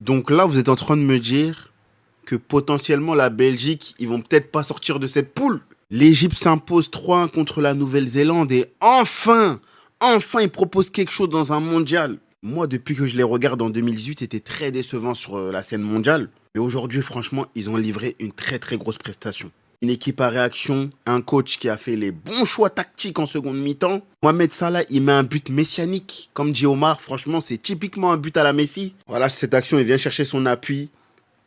Donc là, vous êtes en train de me dire que potentiellement la Belgique, ils vont peut-être pas sortir de cette poule. L'Égypte s'impose 3-1 contre la Nouvelle-Zélande et enfin, ils proposent quelque chose dans un mondial. Moi, depuis que je les regarde en 2018, c'était très décevant sur la scène mondiale. Mais aujourd'hui, franchement, ils ont livré une très très grosse prestation. Une équipe à réaction, un coach qui a fait les bons choix tactiques en seconde mi-temps. Mohamed Salah, il met un but messianique. Comme dit Omar, franchement, c'est typiquement un but à la Messi. Voilà, cette action, il vient chercher son appui.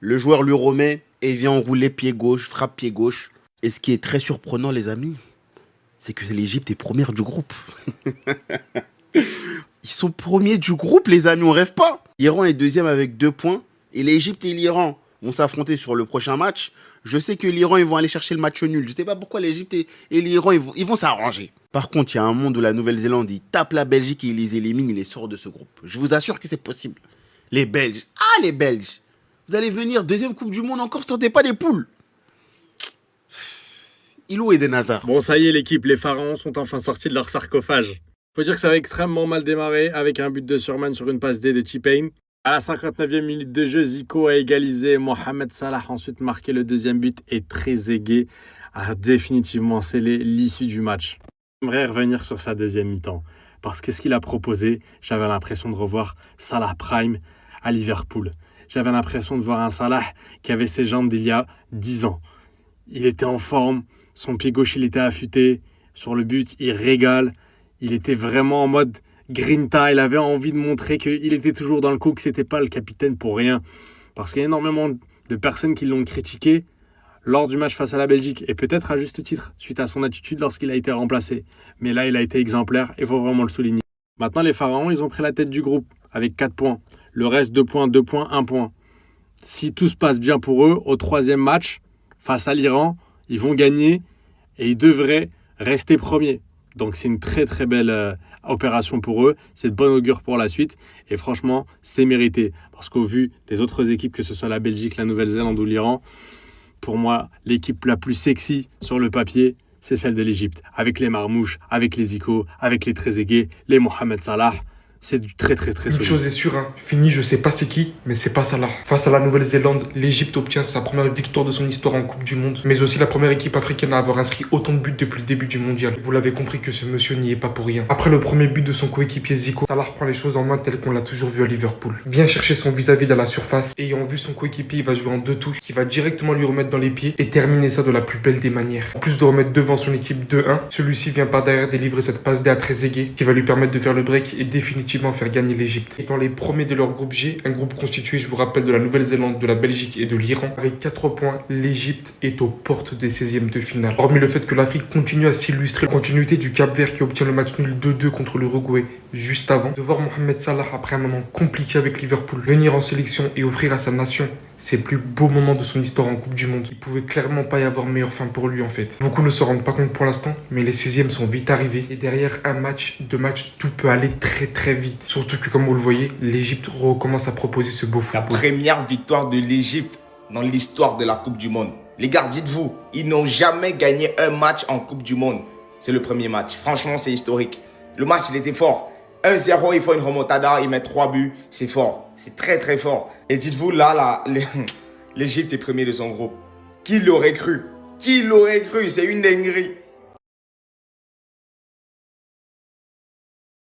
Le joueur lui remet et il vient enrouler pied gauche, frappe pied gauche. Et ce qui est très surprenant, les amis, c'est que l'Égypte est première du groupe. Ils sont premiers du groupe, les amis, on rêve pas. L'Iran est deuxième avec 2 points. Et l'Égypte et l'Iran vont s'affronter sur le prochain match. Je sais que l'Iran, ils vont aller chercher le match nul. Je sais pas pourquoi l'Égypte et l'Iran, ils vont s'arranger. Par contre, il y a un monde où la Nouvelle-Zélande, ils tapent la Belgique et ils les éliminent, ils les sortent de ce groupe. Je vous assure que c'est possible. Les Belges, les Belges. Vous allez venir, deuxième Coupe du Monde encore, sortez pas des poules. Ilou et des Nazars. Bon, ça y est, l'équipe, les pharaons sont enfin sortis de leur sarcophage. Faut dire que ça avait extrêmement mal démarré avec un but de Surman sur une passe D de T-Pain. À la 59e minute de jeu, Zico a égalisé. Mohamed Salah a ensuite marqué le deuxième but et Trezeguet a définitivement scellé l'issue du match. J'aimerais revenir sur sa deuxième mi-temps parce que ce qu'il a proposé, j'avais l'impression de revoir Salah Prime à Liverpool. J'avais l'impression de voir un Salah qui avait ses jambes d'il y a 10 ans. Il était en forme, son pied gauche il était affûté, sur le but il régale, il était vraiment en mode grinta, il avait envie de montrer qu'il était toujours dans le coup, que c'était pas le capitaine pour rien. Parce qu'il y a énormément de personnes qui l'ont critiqué lors du match face à la Belgique, et peut-être à juste titre, suite à son attitude lorsqu'il a été remplacé. Mais là il a été exemplaire, il faut vraiment le souligner. Maintenant les Pharaons, ils ont pris la tête du groupe avec 4 points. Le reste 2 points, 2 points, 1 point. Si tout se passe bien pour eux, au troisième match, face à l'Iran, ils vont gagner et ils devraient rester premiers. Donc c'est une très très belle opération pour eux, c'est de bon augure pour la suite et franchement c'est mérité parce qu'au vu des autres équipes, que ce soit la Belgique, la Nouvelle-Zélande ou l'Iran, pour moi l'équipe la plus sexy sur le papier c'est celle de l'Égypte, avec les Marmouches, avec les Zico, avec les Trezeguet, les Mohamed Salah. C'est du très très très Une solide. chose est sûre, fini, je sais pas c'est qui, mais c'est pas Salah. Face à la Nouvelle-Zélande, l'Égypte obtient sa première victoire de son histoire en Coupe du Monde, mais aussi la première équipe africaine à avoir inscrit autant de buts depuis le début du mondial. Vous l'avez compris que ce monsieur n'y est pas pour rien. Après le premier but de son coéquipier Zico, Salah prend les choses en main tel qu'on l'a toujours vu à Liverpool. Vient chercher son vis-à-vis dans la surface, et ayant vu son coéquipier, il va jouer en 2 touches, qui va directement lui remettre dans les pieds et terminer ça de la plus belle des manières. En plus de remettre devant son équipe 2-1, celui-ci vient par derrière délivrer cette passe D à Trezeguet, qui va lui permettre de faire le break et définitivement faire gagner l'Égypte. Étant les premiers de leur groupe G, un groupe constitué, je vous rappelle, de la Nouvelle-Zélande, de la Belgique et de l'Iran. Avec 4 points, l'Égypte est aux portes des 16e de finale. Hormis le fait que l'Afrique continue à s'illustrer, la continuité du Cap-Vert qui obtient le match nul 2-2 contre l'Uruguay juste avant, de voir Mohamed Salah, après un moment compliqué avec Liverpool, venir en sélection et offrir à sa nation ses plus beaux moments de son histoire en Coupe du Monde. Il pouvait clairement pas y avoir meilleure fin pour lui en fait. Beaucoup ne se rendent pas compte pour l'instant, mais les 16e sont vite arrivés. Et derrière un match, 2 matchs, tout peut aller très très vite. Surtout que comme vous le voyez, l'Égypte recommence à proposer ce beau La football. première victoire de l'Égypte dans l'histoire de la Coupe du Monde. Les gars, dites-vous, ils n'ont jamais gagné un match en Coupe du Monde. C'est le premier match. Franchement, c'est historique. Le match, il était fort. 1-0, il faut une remontada, il met 3 buts. C'est fort. C'est très, très fort. Et dites-vous, là, l'Égypte est premier de son groupe. Qui l'aurait cru? Qui l'aurait cru? C'est une dinguerie.